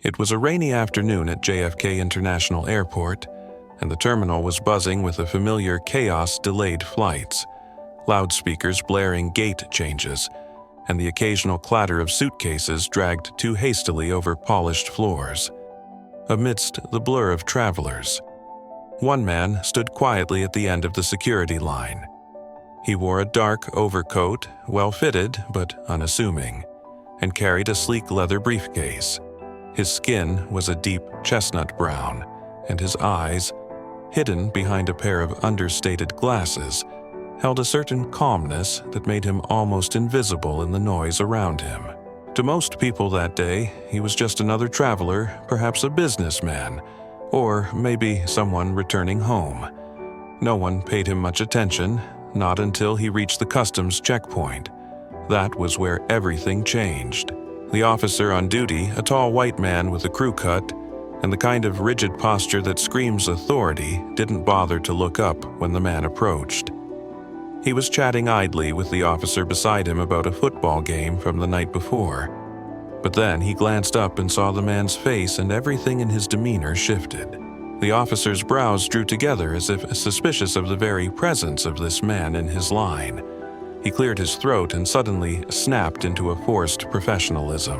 It was a rainy afternoon at JFK International Airport, and the terminal was buzzing with the familiar chaos-delayed flights, loudspeakers blaring gate changes, and the occasional clatter of suitcases dragged too hastily over polished floors. Amidst the blur of travelers, one man stood quietly at the end of the security line. He wore a dark overcoat, well-fitted but unassuming, and carried a sleek leather briefcase. His skin was a deep chestnut brown, and his eyes, hidden behind a pair of understated glasses, held a certain calmness that made him almost invisible in the noise around him. To most people that day, he was just another traveler, perhaps a businessman, or maybe someone returning home. No one paid him much attention, not until he reached the customs checkpoint. That was where everything changed. The officer on duty, a tall white man with a crew cut and the kind of rigid posture that screams authority, didn't bother to look up when the man approached. He was chatting idly with the officer beside him about a football game from the night before. But then he glanced up and saw the man's face, and everything in his demeanor shifted. The officer's brows drew together as if suspicious of the very presence of this man in his line. He cleared his throat and suddenly snapped into a forced professionalism.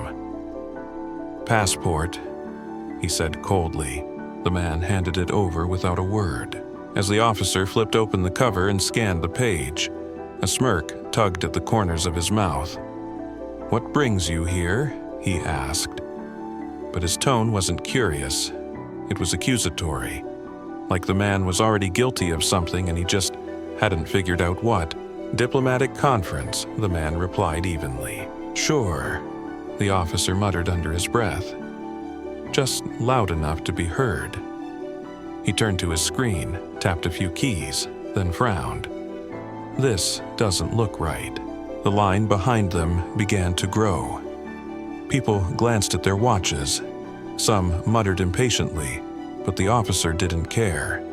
"Passport," he said coldly. The man handed it over without a word. As the officer flipped open the cover and scanned the page, a smirk tugged at the corners of his mouth. "What brings you here?" he asked. But his tone wasn't curious. It was accusatory, like the man was already guilty of something and he just hadn't figured out what. "Diplomatic conference," the man replied evenly. "Sure," the officer muttered under his breath, just loud enough to be heard. He turned to his screen, tapped a few keys, then frowned. This doesn't look right. The line behind them began to grow. People glanced at their watches. Some muttered impatiently, but the officer didn't care.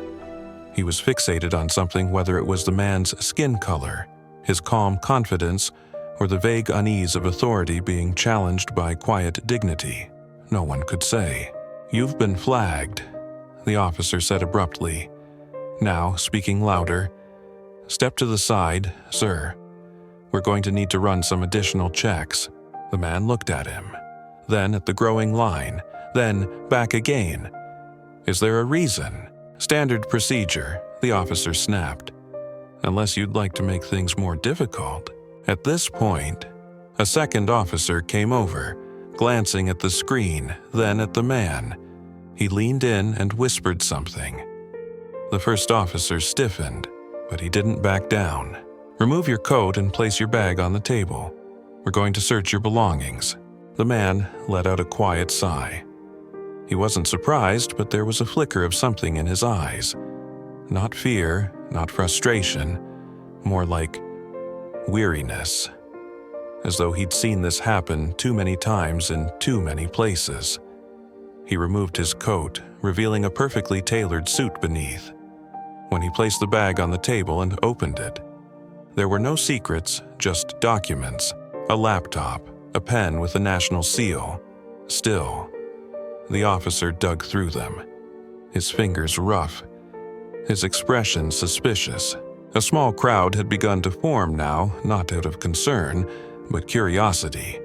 He was fixated on something, whether it was the man's skin color, his calm confidence, or the vague unease of authority being challenged by quiet dignity. No one could say. "You've been flagged," the officer said abruptly. Now, speaking louder, "Step to the side, sir. We're going to need to run some additional checks." The man looked at him, then at the growing line, then back again. "Is there a reason?" "Standard procedure," the officer snapped. "Unless you'd like to make things more difficult." At this point, a second officer came over, glancing at the screen, then at the man. He leaned in and whispered something. The first officer stiffened, but he didn't back down. "Remove your coat and place your bag on the table. We're going to search your belongings." The man let out a quiet sigh. He wasn't surprised, but there was a flicker of something in his eyes. Not fear, not frustration, more like weariness. As though he'd seen this happen too many times in too many places. He removed his coat, revealing a perfectly tailored suit beneath. When he placed the bag on the table and opened it, there were no secrets, just documents, a laptop, a pen with a national seal. Still, the officer dug through them, his fingers rough, his expression suspicious. A small crowd had begun to form now, not out of concern, but curiosity.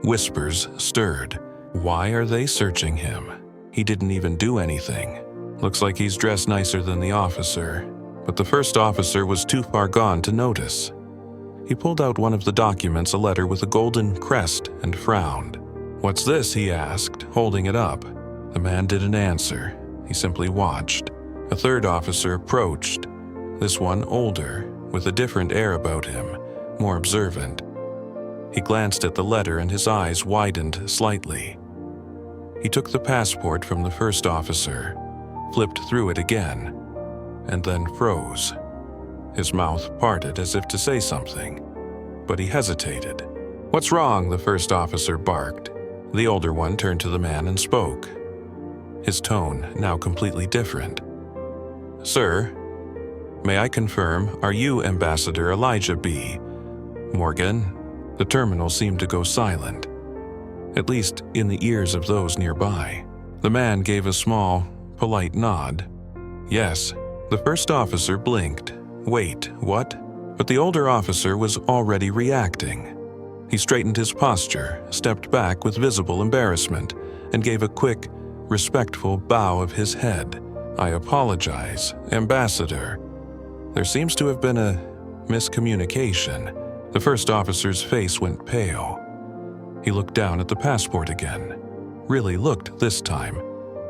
Whispers stirred. Why are they searching him? He didn't even do anything. Looks like he's dressed nicer than the officer, but the first officer was too far gone to notice. He pulled out one of the documents, a letter with a golden crest, and frowned. "What's this?" he asked, holding it up. The man didn't answer. He simply watched. A third officer approached, this one older, with a different air about him, more observant. He glanced at the letter and his eyes widened slightly. He took the passport from the first officer, flipped through it again, and then froze. His mouth parted as if to say something, but he hesitated. "What's wrong?" the first officer barked. The older one turned to the man and spoke, his tone now completely different. "Sir, may I confirm, are you Ambassador Elijah B. Morgan?" The terminal seemed to go silent. at least in the ears of those nearby. The man gave a small, polite nod. Yes. The first officer blinked. Wait, what? But the older officer was already reacting. He straightened his posture, stepped back with visible embarrassment, and gave a quick, respectful bow of his head. I apologize, Ambassador. There seems to have been a miscommunication. The first officer's face went pale. He looked down at the passport again. Really looked this time,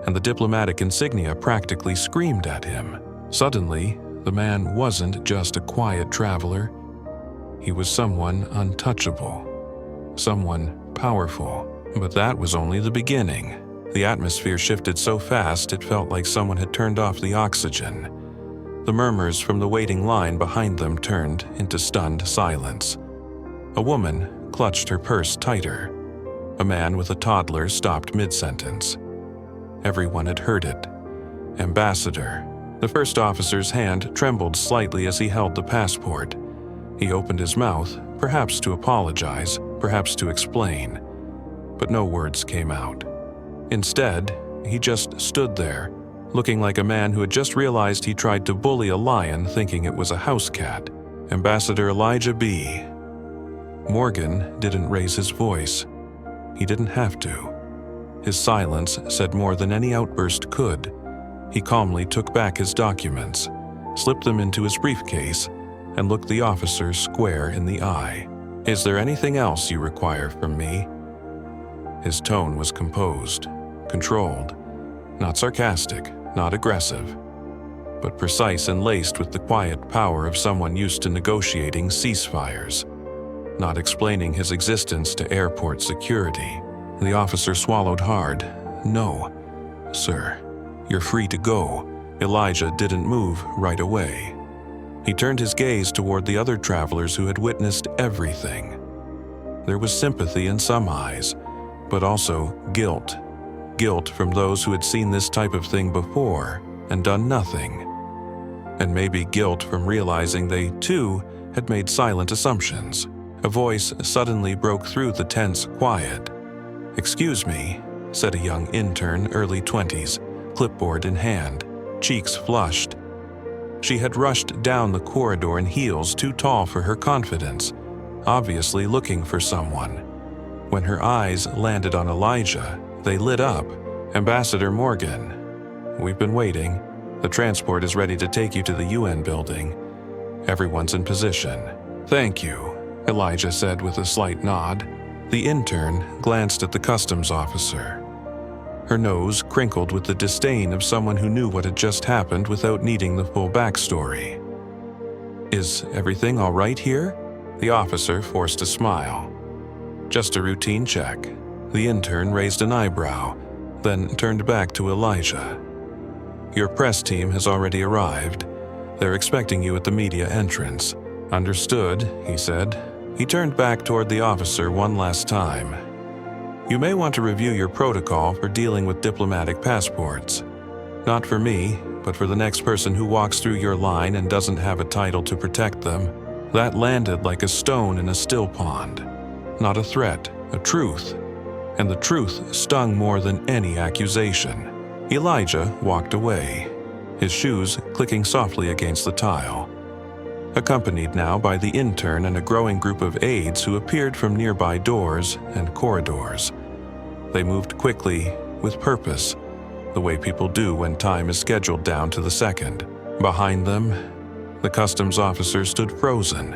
and the diplomatic insignia practically screamed at him. Suddenly, the man wasn't just a quiet traveler. He was someone untouchable, someone powerful. But that was only the beginning. The atmosphere shifted so fast it felt like someone had turned off the oxygen. The murmurs from the waiting line behind them turned into stunned silence. A woman clutched her purse tighter. A man with a toddler stopped mid-sentence. Everyone had heard it. Ambassador. The first officer's hand trembled slightly as he held the passport. He opened his mouth, perhaps to apologize, perhaps to explain, but no words came out. Instead, he just stood there, looking like a man who had just realized he tried to bully a lion thinking it was a house cat. Ambassador Elijah B. Morgan didn't raise his voice. He didn't have to. His silence said more than any outburst could. He calmly took back his documents, slipped them into his briefcase, and looked the officer square in the eye. Is there anything else you require from me? His tone was composed, controlled, not sarcastic, not aggressive, but precise and laced with the quiet power of someone used to negotiating ceasefires, not explaining his existence to airport security. The officer swallowed hard. No, sir, you're free to go. Elijah didn't move right away. He turned his gaze toward the other travelers who had witnessed everything. There was sympathy in some eyes, but also guilt. Guilt from those who had seen this type of thing before and done nothing. And maybe guilt from realizing they, too, had made silent assumptions. A voice suddenly broke through the tense quiet. "Excuse me," said a young intern, early 20s, clipboard in hand, cheeks flushed. She had rushed down the corridor in heels too tall for her confidence, obviously looking for someone. When her eyes landed on Elijah, they lit up. "Ambassador Morgan, we've been waiting. The transport is ready to take you to the UN building. Everyone's in position." "Thank you," Elijah said with a slight nod. The intern glanced at the customs officer. Her nose crinkled with the disdain of someone who knew what had just happened without needing the full backstory. "Is everything all right here?" The officer forced a smile. "Just a routine check." The intern raised an eyebrow, then turned back to Elijah. "Your press team has already arrived. They're expecting you at the media entrance." "Understood," he said. He turned back toward the officer one last time. "You may want to review your protocol for dealing with diplomatic passports. Not for me, but for the next person who walks through your line and doesn't have a title to protect them." That landed like a stone in a still pond. Not a threat, a truth. And the truth stung more than any accusation. Elijah walked away, his shoes clicking softly against the tile. Accompanied now by the intern and a growing group of aides who appeared from nearby doors and corridors. They moved quickly, with purpose, the way people do when time is scheduled down to the second. Behind them, the customs officer stood frozen.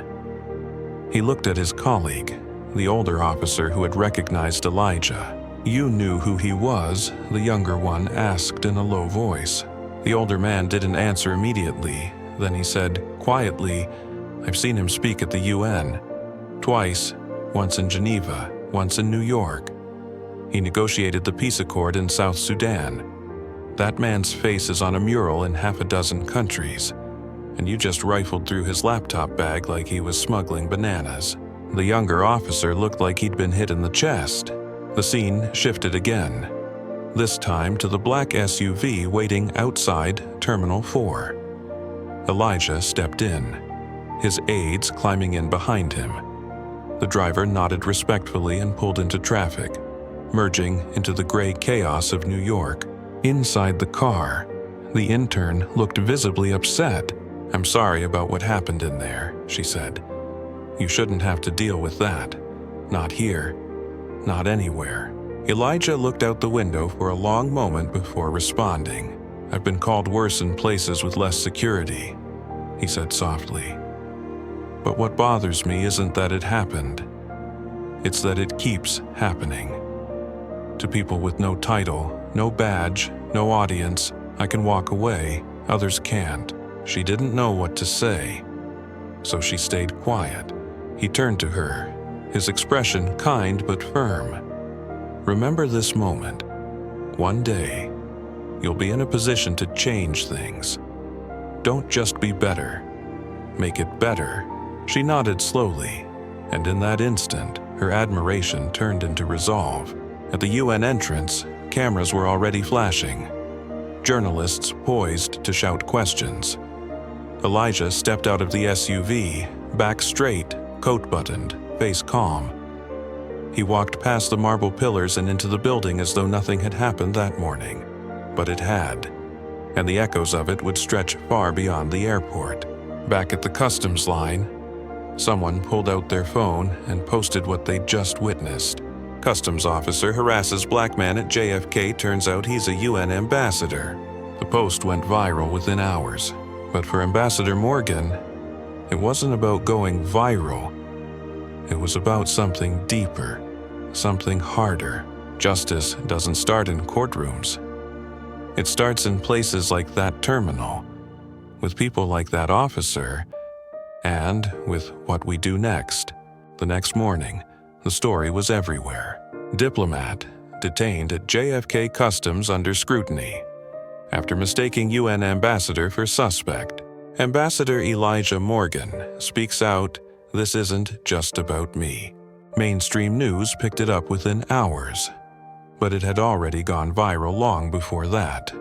He looked at his colleague, the older officer who had recognized Elijah. "You knew who he was?" the younger one asked in a low voice. The older man didn't answer immediately. Then he said, quietly, "I've seen him speak at the UN. Twice, once in Geneva, once in New York. He negotiated the peace accord in South Sudan. That man's face is on a mural in half a dozen countries, and you just rifled through his laptop bag like he was smuggling bananas." The younger officer looked like he'd been hit in the chest. The scene shifted again, this time to the black SUV waiting outside Terminal 4. Elijah stepped in, his aides climbing in behind him. The driver nodded respectfully and pulled into traffic. merging into the gray chaos of New York. Inside the car, the intern looked visibly upset. "I'm sorry about what happened in there," she said. "You shouldn't have to deal with that. Not here. Not anywhere." Elijah looked out the window for a long moment before responding. "I've been called worse in places with less security," he said softly. "But what bothers me isn't that it happened. It's that it keeps happening. To people with no title, no badge, no audience, I can walk away, others can't." She didn't know what to say, so she stayed quiet. He turned to her, his expression kind but firm. "Remember this moment. One day, you'll be in a position to change things. Don't just be better. Make it better." She nodded slowly, and in that instant, her admiration turned into resolve. At the UN entrance, cameras were already flashing. Journalists poised to shout questions. Elijah stepped out of the SUV, back straight, coat buttoned, face calm. He walked past the marble pillars and into the building as though nothing had happened that morning. But it had, and the echoes of it would stretch far beyond the airport. Back at the customs line, someone pulled out their phone and posted what they'd just witnessed. "Customs officer harasses black man at JFK, turns out he's a UN ambassador." The post went viral within hours. But for Ambassador Morgan, it wasn't about going viral. It was about something deeper, something harder. Justice doesn't start in courtrooms. It starts in places like that terminal, with people like that officer, and with what we do next. The next morning, the story was everywhere. Diplomat detained at JFK Customs under scrutiny after mistaking UN ambassador for suspect. Ambassador Elijah Morgan speaks out, "This isn't just about me." Mainstream news picked it up within hours, but it had already gone viral long before that.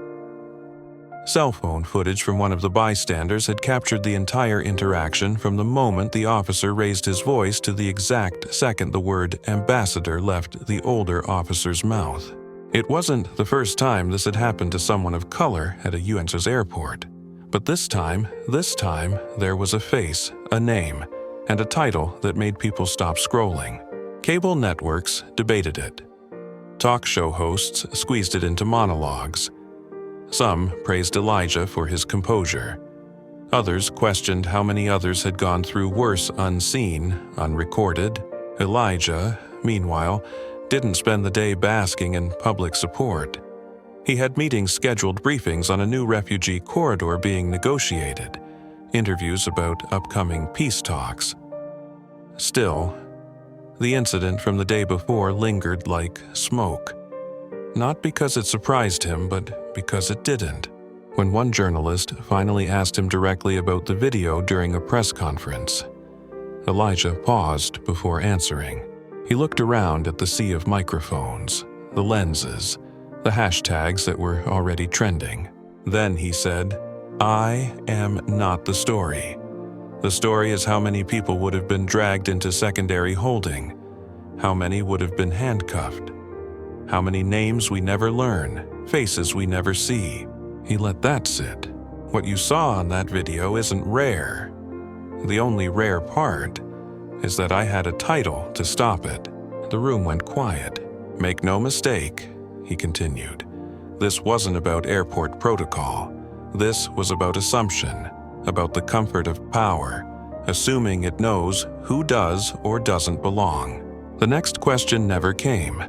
Cell phone footage from one of the bystanders had captured the entire interaction from the moment the officer raised his voice to the exact second the word ambassador left the older officer's mouth. It wasn't the first time this had happened to someone of color at a UN's airport. But this time, there was a face, a name, and a title that made people stop scrolling. Cable networks debated it. Talk show hosts squeezed it into monologues. Some praised Elijah for his composure. Others questioned how many others had gone through worse unseen, unrecorded. Elijah, meanwhile, didn't spend the day basking in public support. He had meetings scheduled, briefings on a new refugee corridor being negotiated, interviews about upcoming peace talks. Still, the incident from the day before lingered like smoke. Not because it surprised him, but because it didn't. When one journalist finally asked him directly about the video during a press conference, Elijah paused before answering. He looked around at the sea of microphones, the lenses, the hashtags that were already trending. Then he said, "I am not the story. The story is how many people would have been dragged into secondary holding, how many would have been handcuffed, how many names we never learn, faces we never see." He let that sit. "What you saw on that video isn't rare. The only rare part is that I had a title to stop it." The room went quiet. "Make no mistake," he continued. "This wasn't about airport protocol. This was about assumption, about the comfort of power, assuming it knows who does or doesn't belong." The next question never came.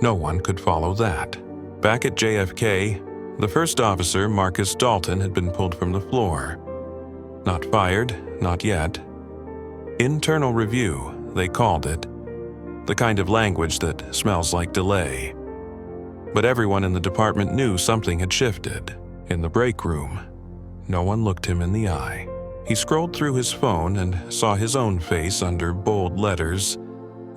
No one could follow that. Back at JFK, the first officer, Marcus Dalton, had been pulled from the floor. Not fired, not yet. Internal review, they called it. The kind of language that smells like delay. But everyone in the department knew something had shifted. In the break room, no one looked him in the eye. He scrolled through his phone and saw his own face under bold letters.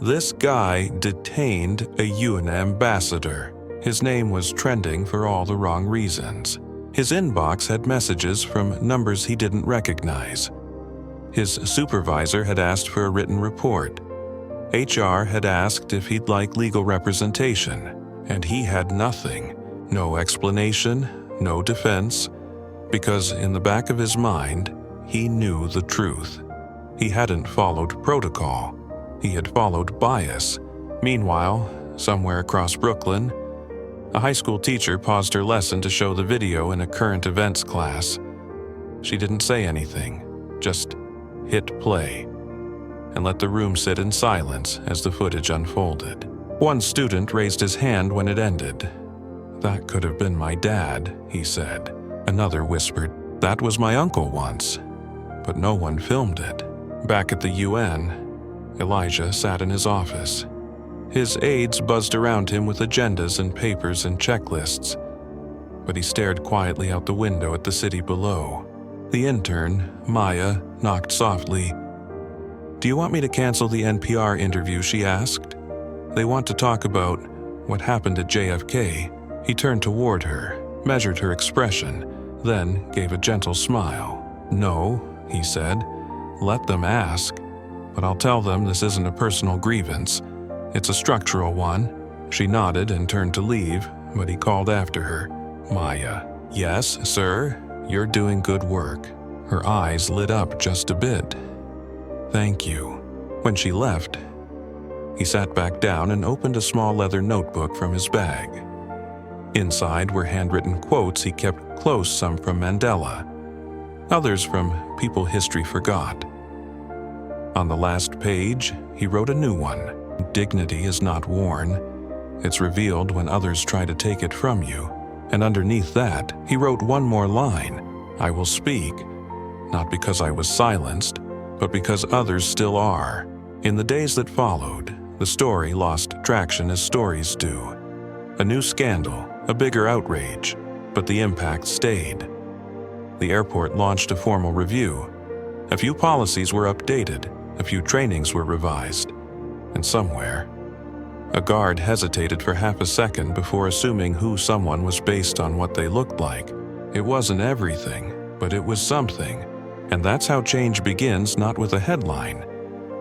This guy detained a UN ambassador. His name was trending for all the wrong reasons. His inbox had messages from numbers he didn't recognize. His supervisor had asked for a written report. HR had asked if he'd like legal representation, and he had nothing, no explanation, no defense, because in the back of his mind, he knew the truth. He hadn't followed protocol. He had followed bias. Meanwhile, somewhere across Brooklyn, a high school teacher paused her lesson to show the video in a current events class. She didn't say anything, just hit play, and let the room sit in silence as the footage unfolded. One student raised his hand when it ended. "That could have been my dad," he said. Another whispered, "That was my uncle once." But no one filmed it. Back at the UN, Elijah sat in his office. His aides buzzed around him with agendas and papers and checklists, but he stared quietly out the window at the city below. The intern, Maya, knocked softly. "Do you want me to cancel the NPR interview?" she asked. "They want to talk about what happened at JFK." He turned toward her, measured her expression, then gave a gentle smile. "No," he said. "Let them ask. But I'll tell them this isn't a personal grievance. It's a structural one." She nodded and turned to leave, but he called after her. "Maya." "Yes, sir. You're doing good work." Her eyes lit up just a bit. "Thank you." When she left, he sat back down and opened a small leather notebook from his bag. Inside were handwritten quotes he kept close, some from Mandela, others from people history forgot. On the last page, he wrote a new one. "Dignity is not worn. It's revealed when others try to take it from you." And underneath that, he wrote one more line. "I will speak, not because I was silenced, but because others still are." In the days that followed, the story lost traction as stories do. A new scandal, a bigger outrage, but the impact stayed. The airport launched a formal review. A few policies were updated, a few trainings were revised, and somewhere, a guard hesitated for half a second before assuming who someone was based on what they looked like. It wasn't everything, but it was something. And that's how change begins, not with a headline,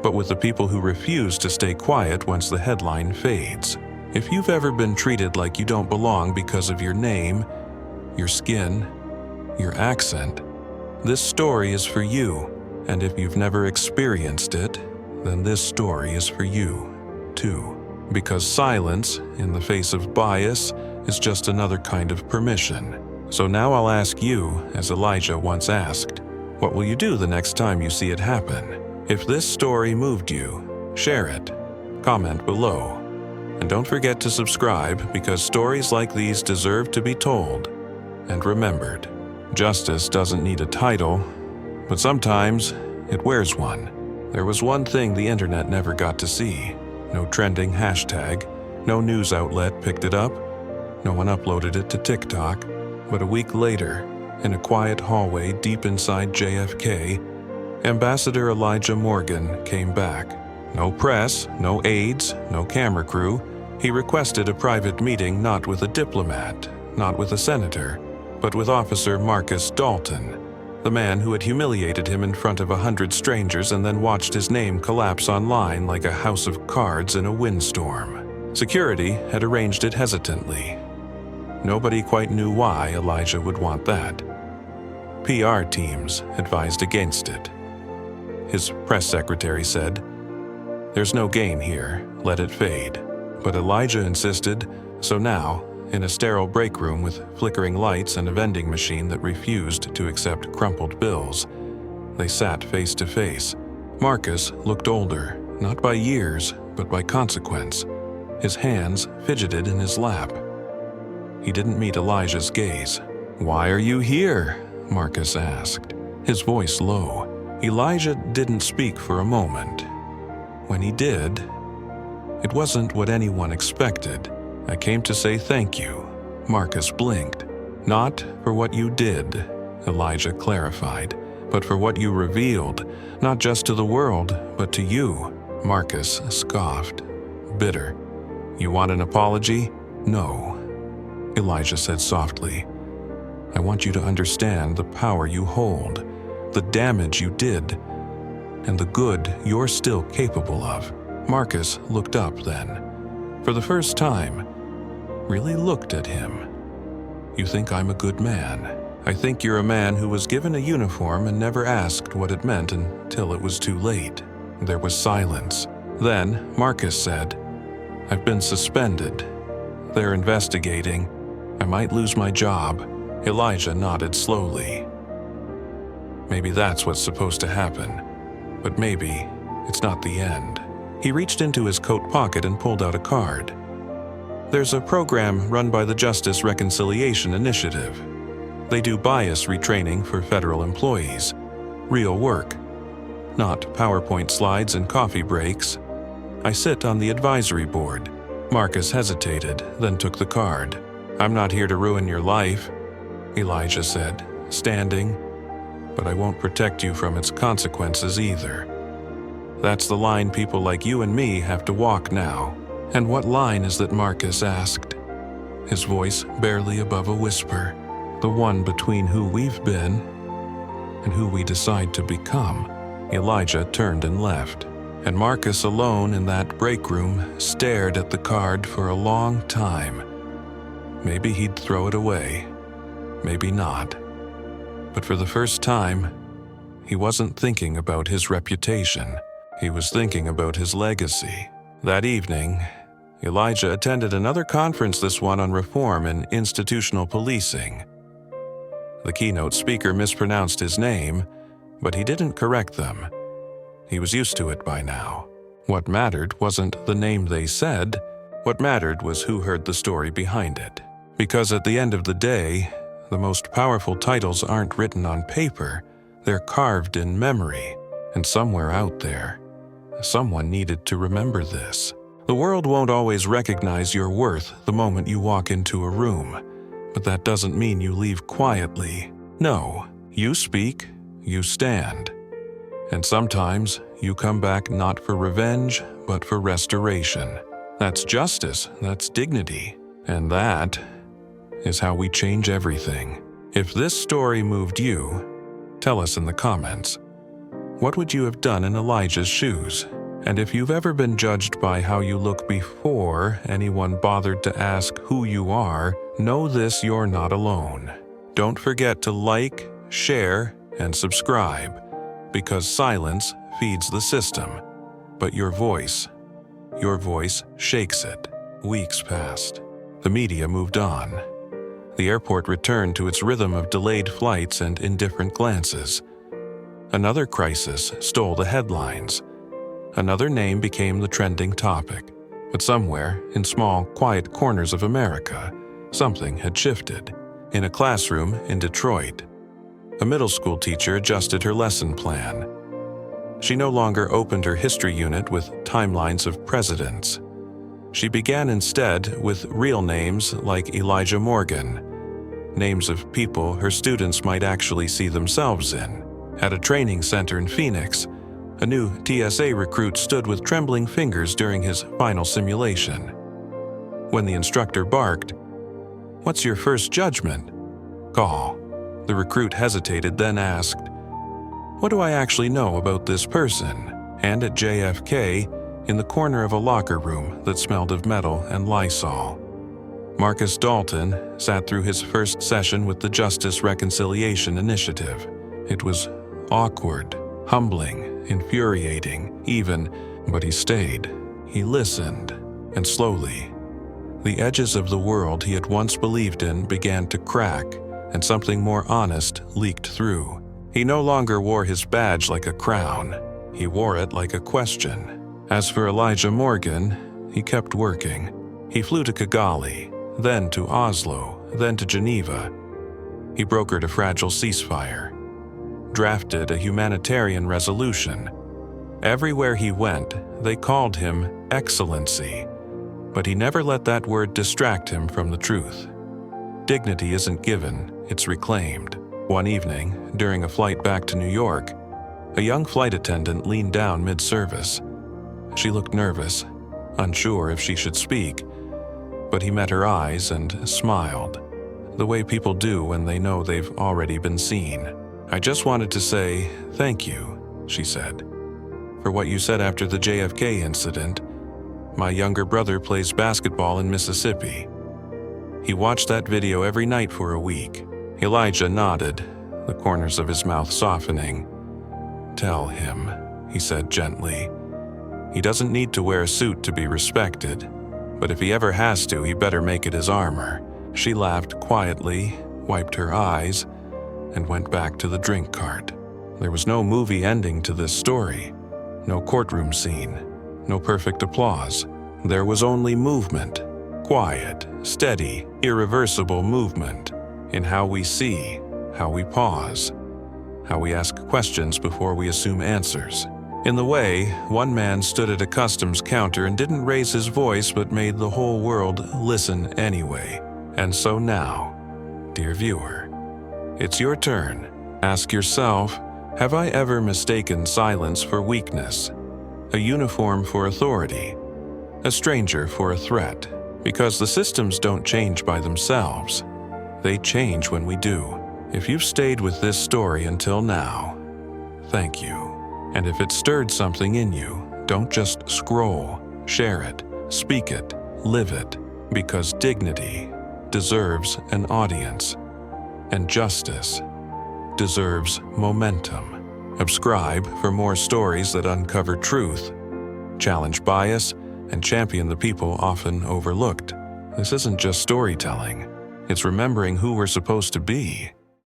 but with the people who refuse to stay quiet once the headline fades. If you've ever been treated like you don't belong because of your name, your skin, your accent, this story is for you. And if you've never experienced it, then this story is for you, too. Because silence, in the face of bias, is just another kind of permission. So now I'll ask you, as Elijah once asked, what will you do the next time you see it happen? If this story moved you, share it, comment below, and don't forget to subscribe, because stories like these deserve to be told and remembered. Justice doesn't need a title, but sometimes it wears one. There was one thing the internet never got to see. No trending hashtag, no news outlet picked it up, no one uploaded it to TikTok. But a week later, in a quiet hallway deep inside JFK, Ambassador Elijah Morgan came back. No press, no aides, no camera crew. He requested a private meeting not with a diplomat, not with a senator, but with Officer Marcus Dalton, the man who had humiliated him in front of 100 strangers and then watched his name collapse online like a house of cards in a windstorm. Security had arranged it hesitantly. Nobody quite knew why Elijah would want that. PR teams advised against it. His press secretary said, "There's no gain here, let it fade." But Elijah insisted, so now, in a sterile break room with flickering lights and a vending machine that refused to accept crumpled bills, they sat face to face. Marcus looked older, not by years, but by consequence. His hands fidgeted in his lap. He didn't meet Elijah's gaze. "Why are you here?" Marcus asked, his voice low. Elijah didn't speak for a moment. When he did, it wasn't what anyone expected. "I came to say thank you." Marcus blinked. "Not for what you did," Elijah clarified, "but for what you revealed, not just to the world, but to you." Marcus scoffed, bitter. "You want an apology?" "No," Elijah said softly. "I want you to understand the power you hold, the damage you did, and the good you're still capable of." Marcus looked up then. For the first time, really looked at him. "You think I'm a good man. I think you're a man who was given a uniform and never asked what it meant until it was too late." There was silence. Then Marcus said, "I've been suspended. They're investigating. I might lose my job." Elijah nodded slowly. "Maybe that's what's supposed to happen, but maybe it's not the end." He reached into his coat pocket and pulled out a card. "There's a program run by the Justice Reconciliation Initiative. They do bias retraining for federal employees. Real work. Not PowerPoint slides and coffee breaks. I sit on the advisory board." Marcus hesitated, then took the card. "I'm not here to ruin your life," Elijah said, standing, "but I won't protect you from its consequences either. That's the line people like you and me have to walk now." "And what line is that?" Marcus asked, his voice barely above a whisper. "The one between who we've been and who we decide to become." Elijah turned and left, and Marcus, alone in that break room, stared at the card for a long time. Maybe he'd throw it away, maybe not. But for the first time, he wasn't thinking about his reputation. He was thinking about his legacy. That evening, Elijah attended another conference, this one on reform in institutional policing. The keynote speaker mispronounced his name, but he didn't correct them. He was used to it by now. What mattered wasn't the name they said. What mattered was who heard the story behind it. Because at the end of the day, the most powerful titles aren't written on paper, they're carved in memory. And somewhere out there, someone needed to remember this. The world won't always recognize your worth the moment you walk into a room, but that doesn't mean you leave quietly. No, you speak, you stand. And sometimes you come back not for revenge, but for restoration. That's justice, that's dignity, and that is how we change everything. If this story moved you, tell us in the comments. What would you have done in Elijah's shoes? And if you've ever been judged by how you look before anyone bothered to ask who you are, know this: you're not alone. Don't forget to like, share, and subscribe, because silence feeds the system, but your voice shakes it. Weeks passed. The media moved on. The airport returned to its rhythm of delayed flights and indifferent glances. Another crisis stole the headlines. Another name became the trending topic. But somewhere, in small, quiet corners of America, something had shifted. In a classroom in Detroit, a middle school teacher adjusted her lesson plan. She no longer opened her history unit with timelines of presidents. She began instead with real names like Elijah Morgan, names of people her students might actually see themselves in. At a training center in Phoenix, a new TSA recruit stood with trembling fingers during his final simulation. When the instructor barked, "What's your first judgment call?" the recruit hesitated, then asked, "What do I actually know about this person?" And at JFK, in the corner of a locker room that smelled of metal and Lysol, Marcus Dalton sat through his first session with the Justice Reconciliation Initiative. It was awkward, humbling, infuriating, even, but he stayed. He listened, and slowly, the edges of the world he had once believed in began to crack, and something more honest leaked through. He no longer wore his badge like a crown. He wore it like a question. As for Elijah Morgan, he kept working. He flew to Kigali, then to Oslo, then to Geneva. He brokered a fragile ceasefire, drafted a humanitarian resolution. Everywhere he went, they called him Excellency, but he never let that word distract him from the truth. Dignity isn't given, it's reclaimed. One evening, during a flight back to New York, a young flight attendant leaned down mid-service. She looked nervous, unsure if she should speak, but he met her eyes and smiled, the way people do when they know they've already been seen. "I just wanted to say thank you," she said. for what you said after the JFK incident. My younger brother plays basketball in Mississippi. He watched that video every night for a week." Elijah nodded, the corners of his mouth softening. "Tell him," he said gently. "He doesn't need to wear a suit to be respected, but if he ever has to, he better make it his armor." She laughed quietly, wiped her eyes, and went back to the drink cart. There was no movie ending to this story, no courtroom scene, no perfect applause. There was only movement, quiet, steady, irreversible movement, in how we see, how we pause, how we ask questions before we assume answers. In the way, one man stood at a customs counter and didn't raise his voice but made the whole world listen anyway. And so now, dear viewer, it's your turn. Ask yourself, have I ever mistaken silence for weakness? A uniform for authority? A stranger for a threat? Because the systems don't change by themselves. They change when we do. If you've stayed with this story until now, thank you. And if it stirred something in you, don't just scroll, share it, speak it, live it, because dignity deserves an audience, and justice deserves momentum. Subscribe for more stories that uncover truth, challenge bias, and champion the people often overlooked. This isn't just storytelling, it's remembering who we're supposed to be.